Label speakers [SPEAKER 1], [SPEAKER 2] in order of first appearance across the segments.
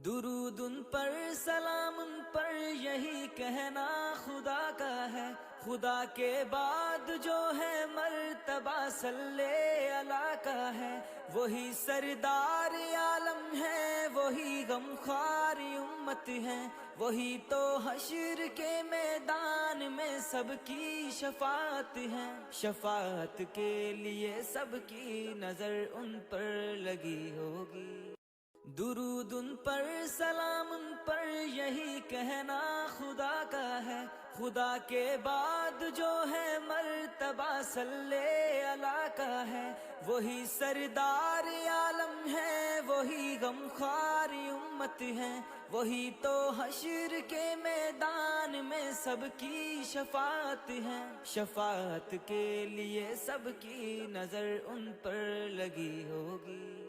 [SPEAKER 1] درود ان پر سلام ان پر یہی کہنا خدا کا ہے، خدا کے بعد جو ہے مرتبہ صلی اللہ کا ہے، وہی سردار عالم ہے، وہی غمخوار امت ہے، وہی تو حشر کے میدان میں سب کی شفاعت ہے، شفاعت کے لیے سب کی نظر ان پر لگی ہوگی۔ درود ان پر سلام ان پر یہی کہنا خدا کا ہے، خدا کے بعد جو ہے مرتبہ صلی اللہ کا ہے، وہی سردار عالم ہے، وہی غمخوار امت ہے، وہی تو حشر کے میدان میں سب کی شفاعت ہے، شفاعت کے لیے سب کی نظر ان پر لگی ہوگی۔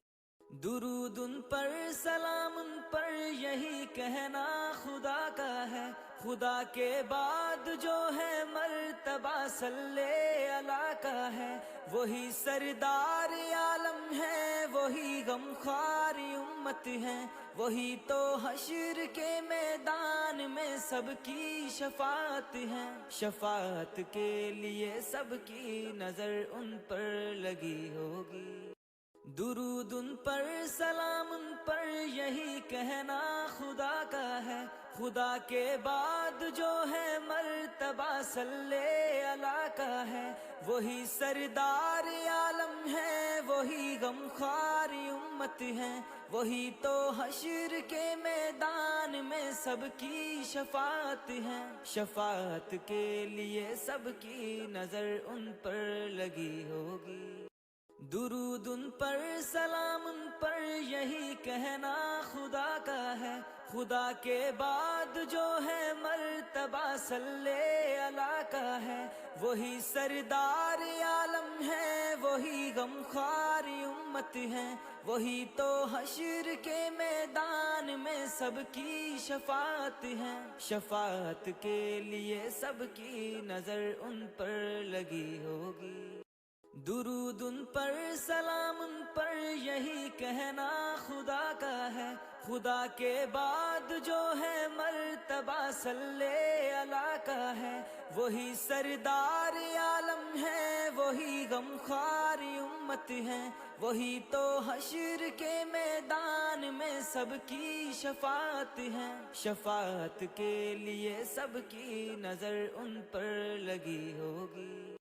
[SPEAKER 1] درود ان پر سلام ان پر یہی کہنا خدا کا ہے، خدا کے بعد جو ہے مرتبہ صلی اللہ کا ہے، وہی سردار عالم ہے، وہی غمخوار امت ہے، وہی تو حشر کے میدان میں سب کی شفاعت ہے، شفاعت کے لیے سب کی نظر ان پر لگی ہوگی۔ درود ان پر سلام ان پر یہی کہنا خدا کا ہے، خدا کے بعد جو ہے مرتبہ صلی اللہ کا ہے، وہی سردار عالم ہے، وہی غمخوار امت ہے، وہی تو حشر کے میدان میں سب کی شفاعت ہے، شفاعت کے لیے سب کی نظر ان پر لگی ہوگی۔ درود ان پر سلام ان پر یہی کہنا خدا کا ہے، خدا کے بعد جو ہے مرتبہ صلی اللہ کا ہے، وہی سردار عالم ہے، وہی غمخوار امت ہے، وہی تو حشر کے میدان میں سب کی شفاعت ہے، شفاعت کے لیے سب کی نظر ان پر لگی ہوگی۔ درود ان پر سلام ان پر یہی کہنا خدا کا ہے، خدا کے بعد جو ہے مرتبہ صلی اللہ کا ہے، وہی سردار عالم ہے، وہی غمخوار امت ہے، وہی تو حشر کے میدان میں سب کی شفاعت ہے، شفاعت کے لیے سب کی نظر ان پر لگی ہوگی۔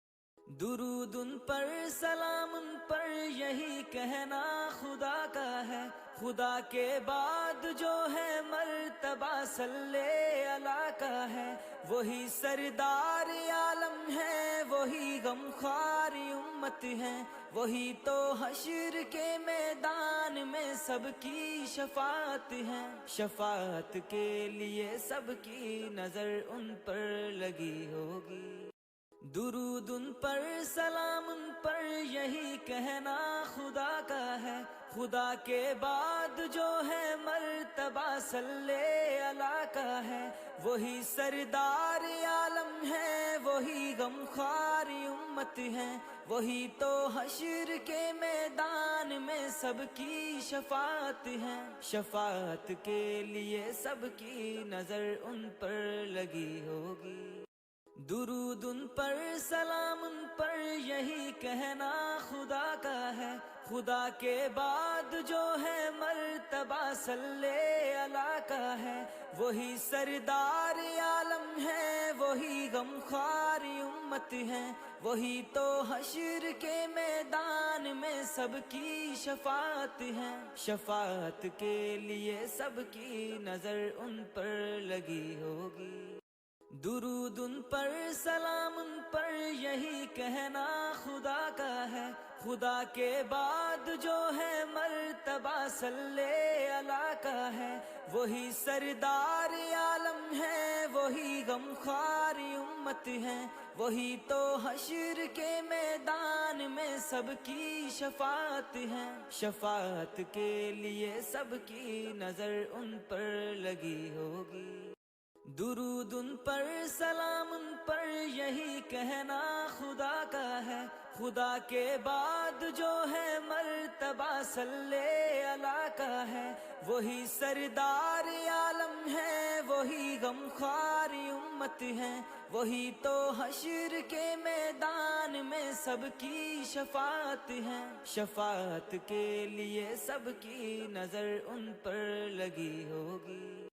[SPEAKER 1] درود ان پر سلام ان پر یہی کہنا خدا کا ہے، خدا کے بعد جو ہے مرتبہ صلی اللہ کا ہے، وہی سردار عالم ہے، وہی غمخوار امت ہے، وہی تو حشر کے میدان میں سب کی شفاعت ہے، شفاعت کے لیے سب کی نظر ان پر لگی ہوگی۔ درود ان پر سلام ان پر یہی کہنا خدا کا ہے، خدا کے بعد جو ہے مرتبہ صلی اللہ کا ہے، وہی سردار عالم ہے، وہی غمخوار امت ہے، وہی تو حشر کے میدان میں سب کی شفاعت ہے، شفاعت کے لیے سب کی نظر ان پر لگی ہوگی۔ درود ان پر سلام ان پر یہی کہنا خدا کا ہے، خدا کے بعد جو ہے مرتبہ صلی اللہ کا ہے، وہی سردار عالم ہے، وہی غمخوار امت ہے، وہی تو حشر کے میدان میں سب کی شفاعت ہے، شفاعت کے لیے سب کی نظر ان پر لگی ہوگی۔ درود ان پر سلام ان پر یہی کہنا خدا کا ہے، خدا کے بعد جو ہے مرتبہ صلی اللہ کا ہے، وہی سردار عالم ہے، وہی غمخوار امت ہے، وہی تو حشر کے میدان میں سب کی شفاعت ہے، شفاعت کے لیے سب کی نظر ان پر لگی ہوگی۔ درود ان پر سلام ان پر یہی کہنا خدا کا ہے، خدا کے بعد جو ہے مرتبہ صلی اللہ کا ہے، وہی سردار عالم ہے، وہی غمخوار امت ہے، وہی تو حشر کے میدان میں سب کی شفاعت ہے، شفاعت کے لیے سب کی نظر ان پر لگی ہوگی۔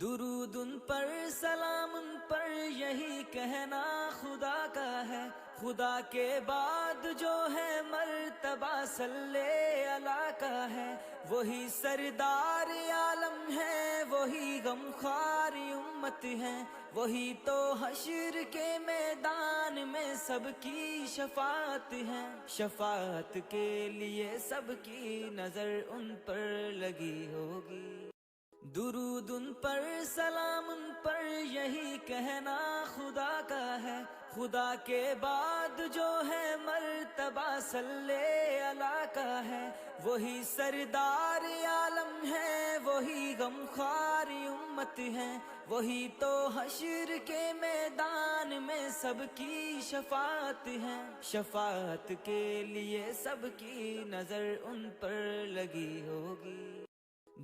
[SPEAKER 1] درود ان پر سلام ان پر یہی کہنا خدا کا ہے، خدا کے بعد جو ہے مرتبہ صلی اللہ کا ہے، وہی سردار عالم ہے، وہی غمخوار امت ہے، وہی تو حشر کے میدان میں سب کی شفاعت ہے، شفاعت کے لیے سب کی نظر ان پر لگی ہوگی۔ درود ان پر سلام ان پر یہی کہنا خدا کا ہے، خدا کے بعد جو ہے مرتبہ صلی اللہ کا ہے، وہی سردار عالم ہے، وہی غمخوار امت ہے، وہی تو حشر کے میدان میں سب کی شفاعت ہے، شفاعت کے لیے سب کی نظر ان پر لگی ہوگی۔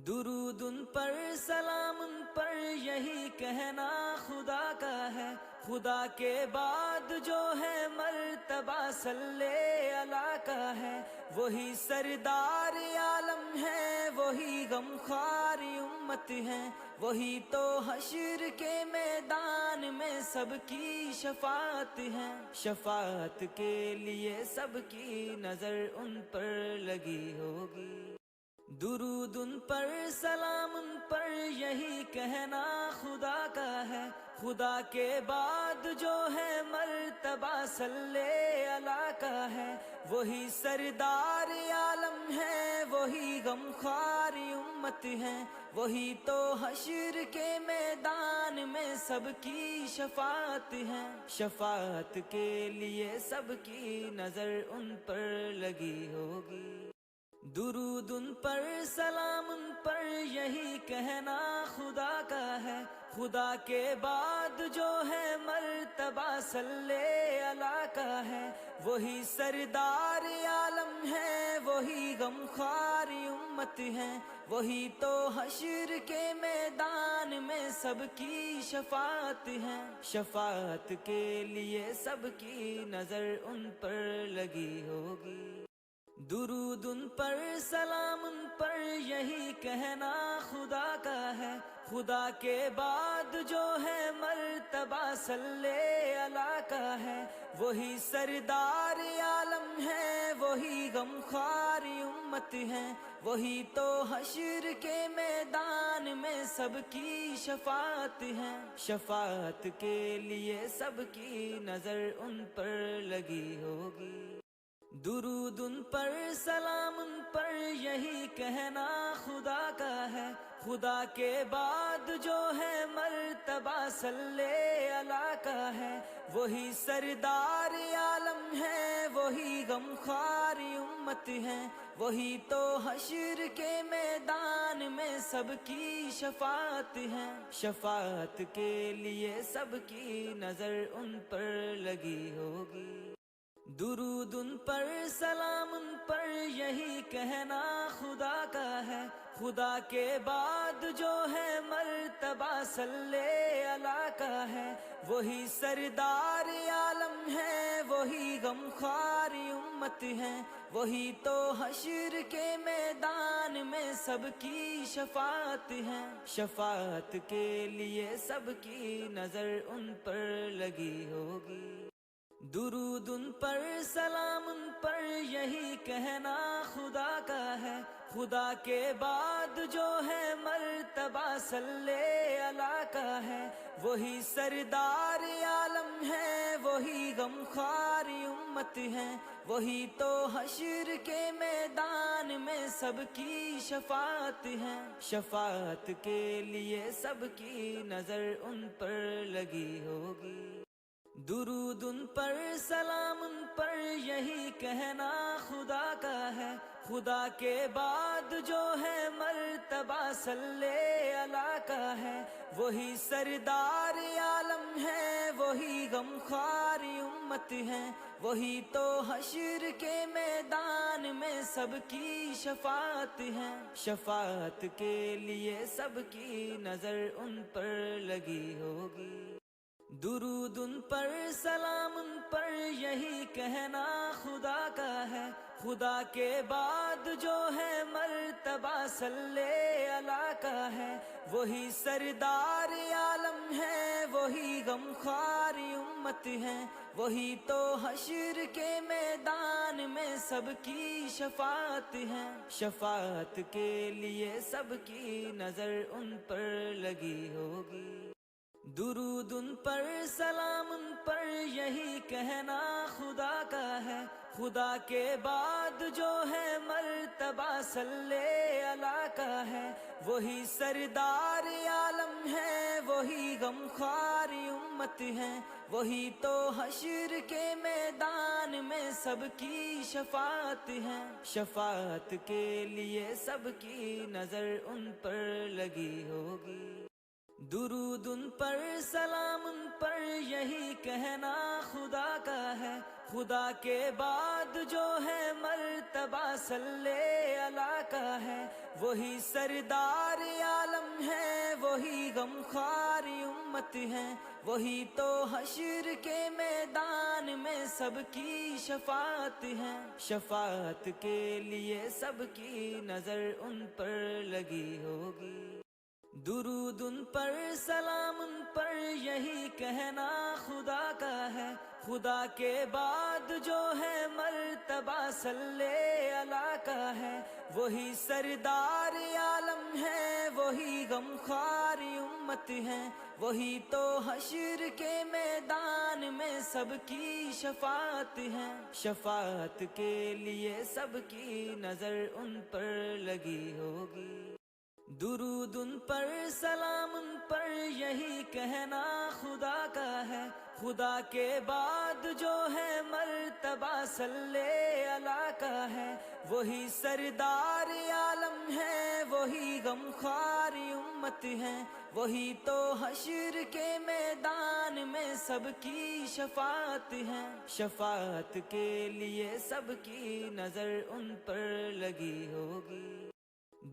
[SPEAKER 1] درود ان پر سلام ان پر یہی کہنا خدا کا ہے، خدا کے بعد جو ہے مرتبہ صلی اللہ کا ہے، وہی سردار عالم ہے، وہی غمخوار امت ہے، وہی تو حشر کے میدان میں سب کی شفاعت ہے، شفاعت کے لیے سب کی نظر ان پر لگی ہوگی۔ درود ان پر سلام ان پر یہی کہنا خدا کا ہے، خدا کے بعد جو ہے مرتبہ صلی اللہ کا ہے، وہی سردار عالم ہے، وہی غمخوار امت ہے، وہی تو حشر کے میدان میں سب کی شفاعت ہے، شفاعت کے لیے سب کی نظر ان پر لگی ہوگی۔ درود ان پر سلام ان پر یہی کہنا خدا کا ہے، خدا کے بعد جو ہے مرتبہ صلی اللہ کا ہے، وہی سردار عالم ہے، وہی غمخوار امت ہے، وہی تو حشر کے میدان میں سب کی شفاعت ہے، شفاعت کے لیے سب کی نظر ان پر لگی ہوگی۔ درود ان پر سلام ان پر یہی کہنا خدا کا ہے، خدا کے بعد جو ہے مرتبہ صلی اللہ کا ہے، وہی سردار عالم ہے، وہی غمخوار امت ہے، وہی تو حشر کے میدان میں سب کی شفاعت ہے، شفاعت کے لیے سب کی نظر ان پر لگی ہوگی۔ درود ان پر سلام ان پر یہی کہنا خدا کا ہے، خدا کے بعد جو ہے مرتبہ صلی اللہ کا ہے، وہی سردار عالم ہے، وہی غمخوار امت ہے، وہی تو حشر کے میدان میں سب کی شفاعت ہے، شفاعت کے لیے سب کی نظر ان پر لگی ہوگی۔ درود ان پر سلام ان پر یہی کہنا خدا کا ہے، خدا کے بعد جو ہے مرتبہ صلی اللہ کا ہے، وہی سردار عالم ہے، وہی غمخوار امت ہے، وہی تو حشر کے میدان میں سب کی شفاعت ہے، شفاعت کے لیے سب کی نظر ان پر لگی ہوگی۔ درود ان پر سلام ان پر یہی کہنا خدا کا ہے، خدا کے بعد جو ہے مرتبہ صلی اللہ کا ہے، وہی سردار عالم ہے، وہی غمخوار امت ہے، وہی تو حشر کے میدان میں سب کی شفاعت ہے، شفاعت کے لیے سب کی نظر ان پر لگی ہوگی۔ درود ان پر سلام ان پر یہی کہنا خدا کا ہے، خدا کے بعد جو ہے مرتبہ صلی اللہ کا ہے، وہی سردار عالم ہے، وہی غمخوار امت ہے، وہی تو حشر کے میدان میں سب کی شفاعت ہے، شفاعت کے لیے سب کی نظر ان پر لگی ہوگی۔ درود ان پر سلام ان پر یہی کہنا خدا کا ہے، خدا کے بعد جو ہے مرتبہ صلی اللہ کا ہے، وہی سردار عالم ہے، وہی غمخوار امت ہے، وہی تو حشر کے میدان میں سب کی شفاعت ہے، شفاعت کے لیے سب کی نظر ان پر لگی ہوگی۔ درود ان پر سلام ان پر یہی کہنا خدا کا ہے، خدا کے بعد جو ہے مرتبہ صلی اللہ کا ہے، وہی سردار عالم ہے، وہی غمخوار امت ہے، وہی تو حشر کے میدان میں سب کی شفاعت ہے، شفاعت کے لیے سب کی نظر ان پر لگی ہوگی۔ درود ان پر سلام ان پر یہی کہنا خدا کا ہے، خدا کے بعد جو ہے مرتبہ صلی اللہ کا ہے، وہی سردار عالم ہے، وہی غمخوار امت ہے، وہی تو حشر کے میدان میں سب کی شفاعت ہے، شفاعت کے لیے سب کی نظر ان پر لگی ہوگی۔ درود ان پر سلام ان پر یہی کہنا خدا کا ہے، خدا کے بعد جو ہے مرتبہ صلی اللہ کا ہے، وہی سردار عالم ہے، وہی غمخوار امت ہے، وہی تو حشر کے میدان میں سب کی شفاعت ہے، شفاعت کے لیے سب کی نظر ان پر لگی ہوگی۔ درود ان پر سلام ان پر یہی کہنا خدا کا ہے، خدا کے بعد جو ہے مرتبہ صلی اللہ کا ہے، وہی سردار عالم ہے، وہی غمخوار امت ہے، وہی تو حشر کے میدان میں سب کی شفاعت ہے، شفاعت کے لیے سب کی نظر ان پر لگی ہوگی۔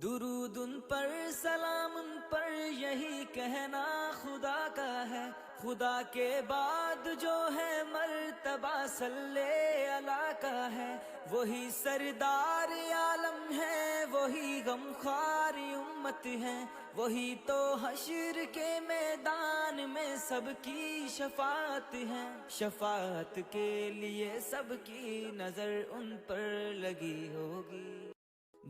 [SPEAKER 1] درود ان پر سلام ان پر یہی کہنا خدا کا ہے، خدا کے بعد جو ہے مرتبہ صلی اللہ کا ہے، وہی سردار عالم ہے، وہی غمخوار امت ہے، وہی تو حشر کے میدان میں سب کی شفاعت ہے، شفاعت کے لیے سب کی نظر ان پر لگی ہوگی۔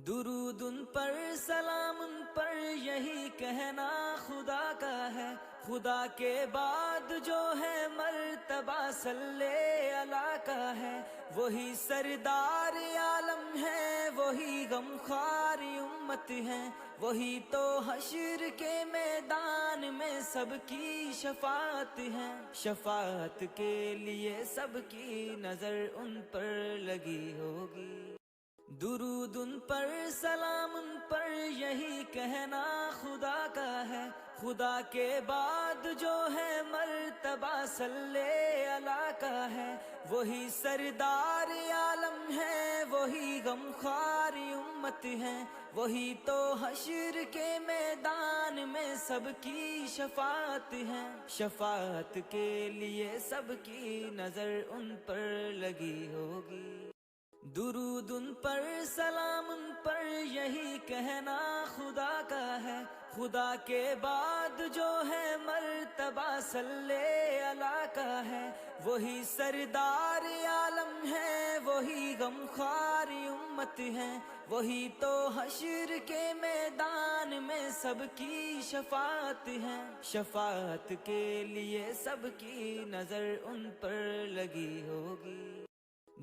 [SPEAKER 1] درود ان پر سلام ان پر یہی کہنا خدا کا ہے، خدا کے بعد جو ہے مرتبہ صلی اللہ کا ہے، وہی سردار عالم ہے، وہی غمخوار امت ہے، وہی تو حشر کے میدان میں سب کی شفاعت ہے، شفاعت کے لیے سب کی نظر ان پر لگی ہوگی۔ درود ان پر سلام ان پر یہی کہنا خدا کا ہے، خدا کے بعد جو ہے مرتبہ صلی اللہ کا ہے، وہی سردار عالم ہے، وہی غمخوار امت ہے، وہی تو حشر کے میدان میں سب کی شفاعت ہے، شفاعت کے لیے سب کی نظر ان پر لگی ہوگی۔ درود ان پر سلام ان پر یہی کہنا خدا کا ہے، خدا کے بعد جو ہے مرتبہ صلی اللہ کا ہے، وہی سردار عالم ہے، وہی غمخوار امت ہے، وہی تو حشر کے میدان میں سب کی شفاعت ہے، شفاعت کے لیے سب کی نظر ان پر لگی ہوگی۔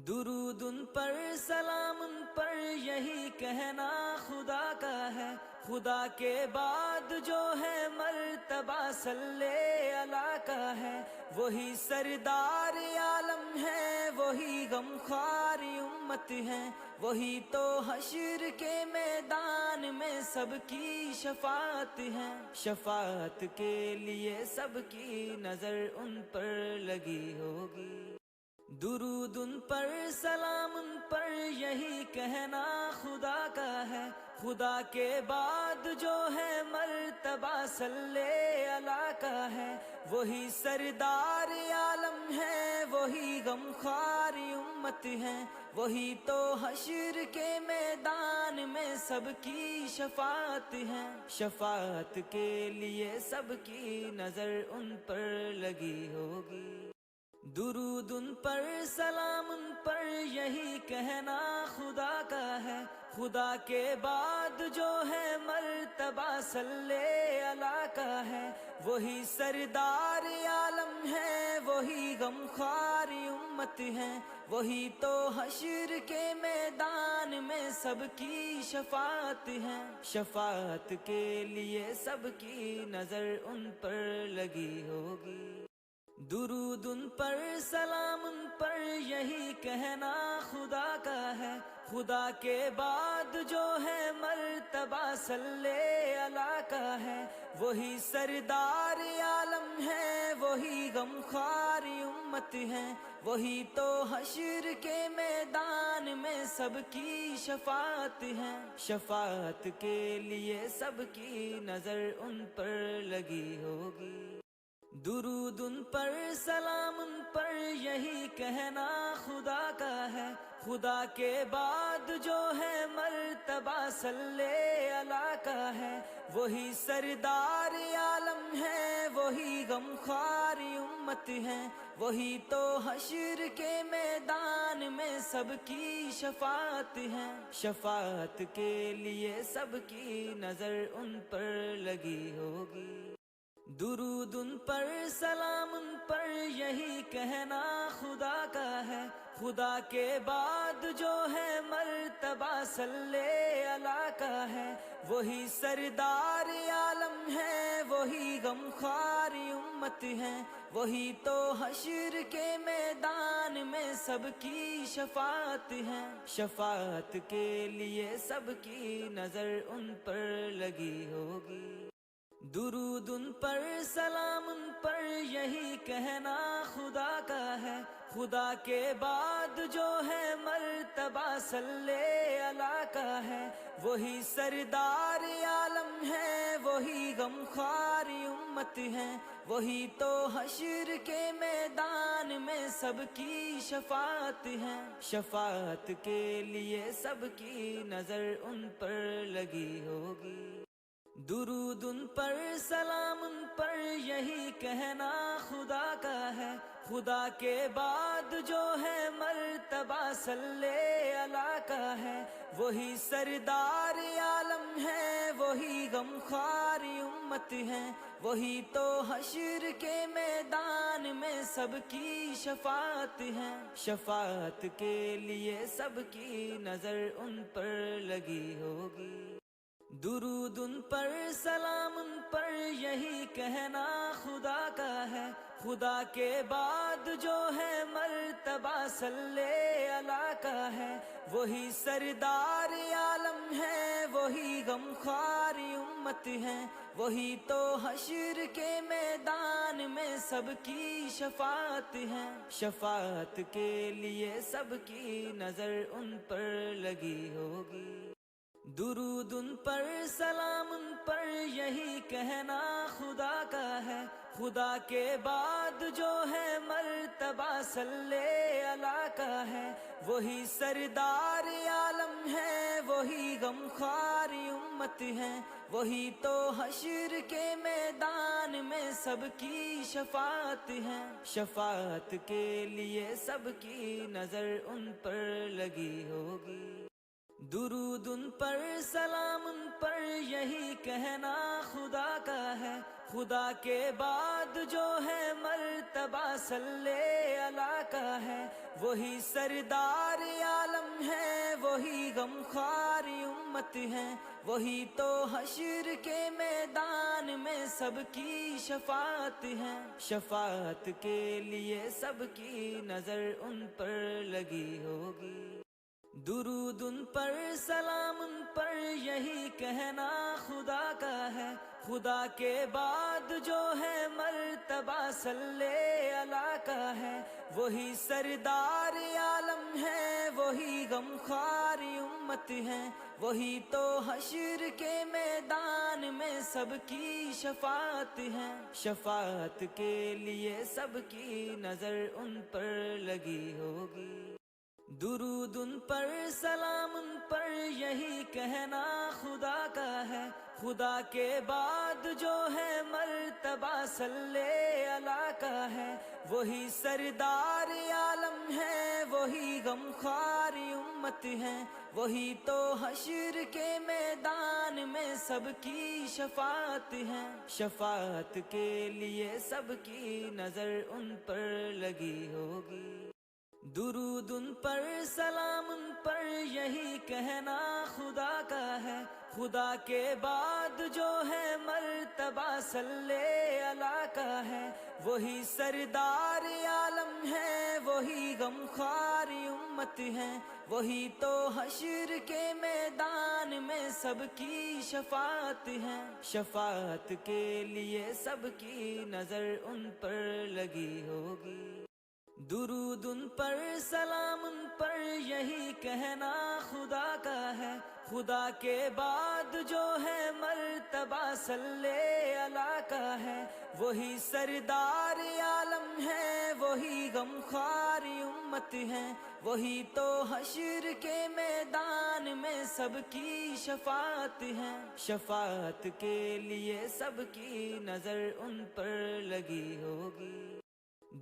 [SPEAKER 1] درود ان پر سلام ان پر یہی کہنا خدا کا ہے، خدا کے بعد جو ہے مرتبہ صلی اللہ کا ہے، وہی سردار عالم ہے، وہی غمخوار امت ہے، وہی تو حشر کے میدان میں سب کی شفاعت ہے، شفاعت کے لیے سب کی نظر ان پر لگی ہوگی۔ درود ان پر، سلام ان پر، یہی کہنا خدا کا ہے، خدا کے بعد جو ہے مرتبہ صلی اللہ کا ہے، وہی سردار عالم ہے، وہی غمخوار امت ہے، وہی تو حشر کے میدان میں سب کی شفاعت ہے، شفاعت کے لیے سب کی نظر ان پر لگی ہوگی۔ درود ان پر، سلام ان پر، یہی کہنا خدا کا ہے، خدا کے بعد جو ہے مرتبہ صلی اللہ کا ہے، وہی سردار عالم ہے، وہی غمخوار امت ہے، وہی تو حشر کے میدان میں سب کی شفاعت ہے، شفاعت کے لیے سب کی نظر ان پر لگی ہوگی۔ درود ان پر، سلام ان پر، یہی کہنا خدا کا ہے، خدا کے بعد جو ہے مرتبہ صلی اللہ کا ہے، وہی سردار عالم ہے، وہی غمخوار امت ہے، وہی تو حشر کے میدان میں سب کی شفاعت ہے، شفاعت کے لیے سب کی نظر ان پر لگی ہوگی۔ درود ان پر، سلام ان پر، یہی کہنا خدا کا ہے، خدا کے بعد جو ہے مرتبہ صلی اللہ کا ہے، وہی سردار عالم ہے، وہی غمخوار امت ہے، وہی تو حشر کے میدان میں سب کی شفاعت ہے، شفاعت کے لیے سب کی نظر ان پر لگی ہوگی۔ درود ان پر، سلام ان پر، یہی کہنا خدا کا ہے، خدا کے بعد جو ہے مرتبہ صلی اللہ کا ہے، وہی سردار عالم ہے، وہی غمخوار امت ہے، وہی تو حشر کے میدان میں سب کی شفاعت ہے، شفاعت کے لیے سب کی نظر ان پر لگی ہوگی۔ درود ان پر، سلام ان پر، یہی کہنا خدا کا ہے، خدا کے بعد جو ہے مرتبہ صلی اللہ کا ہے، وہی سردار عالم ہے، وہی غمخوار امت ہے، وہی تو حشر کے میدان میں سب کی شفاعت ہے، شفاعت کے لیے سب کی نظر ان پر لگی ہوگی۔ درود ان پر، سلام ان پر، یہی کہنا خدا کا ہے، خدا کے بعد جو ہے مرتبہ صلی اللہ کا ہے، وہی سردار عالم ہے، وہی غمخوار امت ہے، وہی تو حشر کے میدان میں سب کی شفاعت ہے، شفاعت کے لیے سب کی نظر ان پر لگی ہوگی۔ درود ان پر، سلام ان پر، یہی کہنا خدا کا ہے، خدا کے بعد جو ہے مرتبہ صلی اللہ کا ہے، وہی سردار عالم ہے، وہی غمخوار امت ہے، وہی تو حشر کے میدان میں سب کی شفاعت ہے، شفاعت کے لیے سب کی نظر ان پر لگی ہوگی۔ درود ان پر، سلام ان پر، یہی کہنا خدا کا ہے، خدا کے بعد جو ہے مرتبہ صلی اللہ کا ہے، وہی سردار عالم ہے، وہی غمخوار امت ہے، وہی تو حشر کے میدان میں سب کی شفاعت ہے، شفاعت کے لیے سب کی نظر ان پر لگی ہوگی۔ درود ان پر، سلام ان پر، یہی کہنا خدا کا ہے، خدا کے بعد جو ہے مرتبہ صلی اللہ کا ہے، وہی سردار عالم ہے، وہی غمخوار امت امت ہیں، وہی تو حشر کے میدان میں سب کی شفاعت ہے، شفاعت کے لیے سب کی نظر ان پر لگی ہوگی۔ درود ان پر، سلام ان پر، یہی کہنا خدا کا ہے، خدا کے بعد جو ہے مرتبہ صلی اللہ کا ہے، وہی سردار عالم ہے، وہی غمخوار امت ہے، وہی تو حشر کے میدان میں سب کی شفاعت ہے، شفاعت کے لیے سب کی نظر ان پر لگی ہوگی۔ درود ان پر، سلام ان پر، یہی کہنا خدا کا ہے، خدا کے بعد جو ہے مرتبہ صلی اللہ کا ہے، وہی سردار عالم ہے، وہی غمخوار امت ہے، وہی تو حشر کے میدان میں سب کی شفاعت ہے، شفاعت کے لیے سب کی نظر ان پر لگی ہوگی۔ درود ان پر، سلام ان پر، یہی کہنا خدا کا ہے، خدا کے بعد جو ہے مرتبہ صلی اللہ کا ہے، وہی سردار عالم ہے، وہی غمخوار امت ہے، وہی تو حشر کے میدان میں سب کی شفاعت ہے، شفاعت کے لیے سب کی نظر ان پر لگی ہوگی۔ درود ان پر، سلام ان پر، یہی کہنا خدا کا ہے، خدا کے بعد جو ہے مرتبہ صلی اللہ کا ہے، وہی سردار عالم ہے، وہی غمخوار امت ہے، وہی تو حشر کے میدان میں سب کی شفاعت ہے، شفاعت کے لیے سب کی نظر ان پر لگی ہوگی۔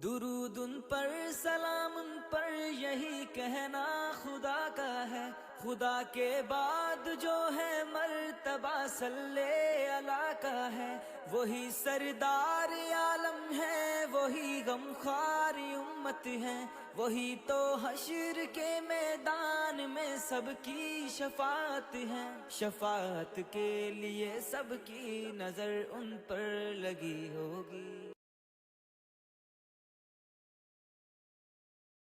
[SPEAKER 1] درود ان پر، سلام ان پر، یہی کہنا خدا کا ہے، خدا کے بعد جو ہے مرتبہ صلی اللہ کا ہے، وہی سردار عالم ہے، وہی غمخوار امت ہے، وہی تو حشر کے میدان میں سب کی شفاعت ہے، شفاعت کے لیے سب کی نظر ان پر لگی ہوگی۔